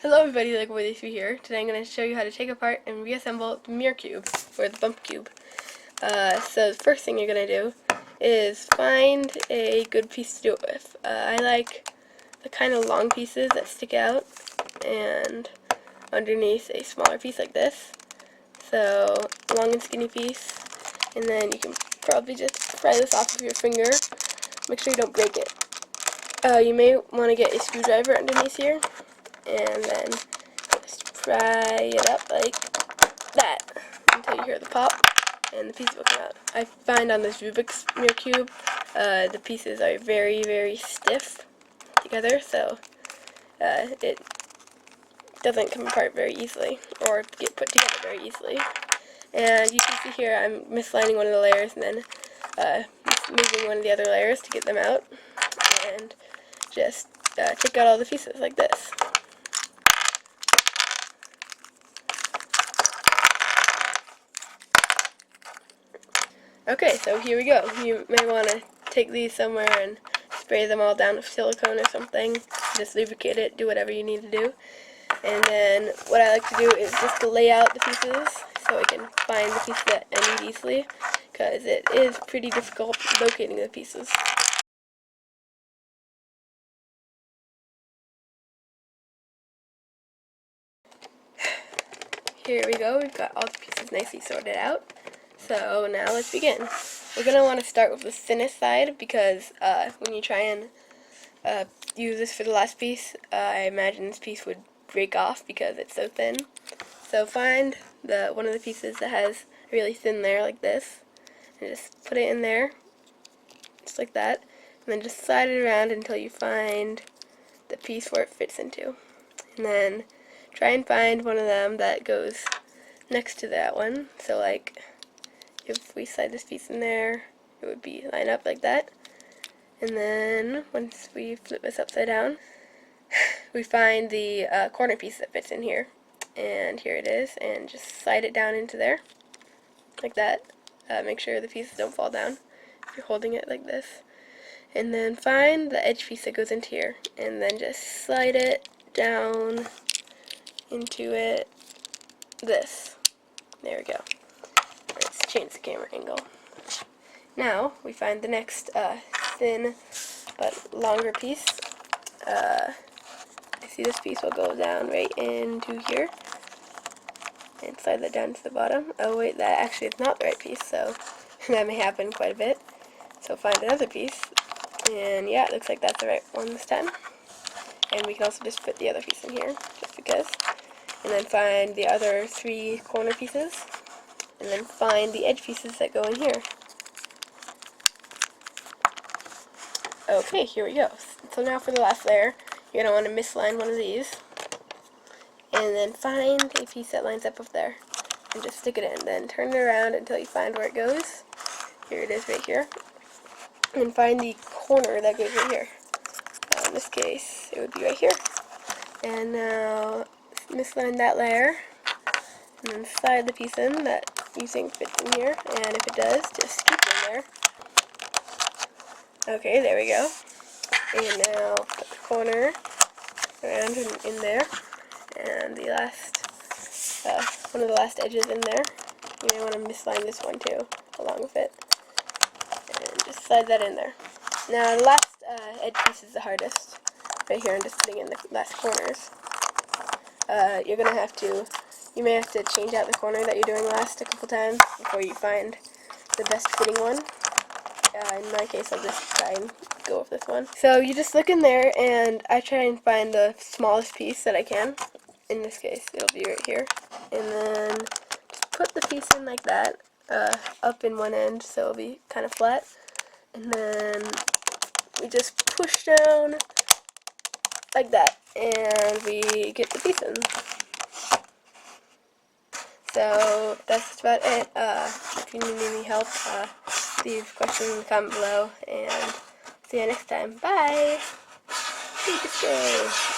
Hello everybody, like with you here. Today I'm going to show you how to take apart and reassemble the mirror cube, or the bump cube. So the first thing you're going to do is find a good piece to do it with. I like the kind of long pieces that stick out and underneath a smaller piece like this. So a long and skinny piece, and then you can probably just pry this off with your finger. Make sure you don't break it. You may want to get a screwdriver underneath here, and then just pry it up like that until you hear the pop and the piece will come out. I find on this Rubik's mirror cube the pieces are very, very stiff together, so it doesn't come apart very easily or get put together very easily. And you can see here I'm mislining one of the layers and then moving one of the other layers to get them out, and just take out all the pieces like this. Okay, so here we go. You may want to take these somewhere and spray them all down with silicone or something. Just lubricate it, do whatever you need to do. And then what I like to do is just to lay out the pieces so I can find the pieces that I need easily, because it is pretty difficult locating the pieces. Here we go, we've got all the pieces nicely sorted out. So now let's begin. We're going to want to start with the thinnest side, because when you try and use this for the last piece, I imagine this piece would break off because it's so thin. So find one of the pieces that has a really thin layer like this, and just put it in there, just like that, and then just slide it around until you find the piece where it fits into. And then try and find one of them that goes next to that one. So like, if we slide this piece in there, it would be lined up like that. And then once we flip this upside down, we find the corner piece that fits in here. And here it is, and just slide it down into there, like that. Make sure the pieces don't fall down if you're holding it like this. And then find the edge piece that goes into here, and then just slide it down into it, this. There we go. Let's change the camera angle. Now we find the next thin but longer piece. I see this piece will go down right into here and slide that down to the bottom. Oh wait, that actually is not the right piece, so that may happen quite a bit. So find another piece, and yeah, it looks like that's the right one this time. And we can also just put the other piece in here, just because. And then find the other three corner pieces, and then find the edge pieces that go in here. Okay, here we go. So now for the last layer, you're going to want to misline one of these, and then find a piece that lines up there, and just stick it in. Then turn it around until you find where it goes. Here it is right here. And find the corner that goes right here. In this case, it would be right here. And now misline that layer, and then slide the piece in that you think fits in here, and if it does, just keep it in there. Okay, there we go. And now put the corner around in there, and the last, one of the last edges in there. You may want to misline this one too, along with it, and just slide that in there. Now the last edge piece is the hardest, right here. I'm just putting in the last corners. You're gonna have to, you may have to change out the corner that you're doing last a couple times before you find the best fitting one. In my case, I'll just try and go with this one. So you just look in there, and I try and find the smallest piece that I can. In this case, it'll be right here. And then just put the piece in like that, up in one end, so it'll be kind of flat. And then we just push down like that, and we get the piece in. So that's just about it. If you need any help, leave questions in the comment below, and see you next time. Bye! Stay.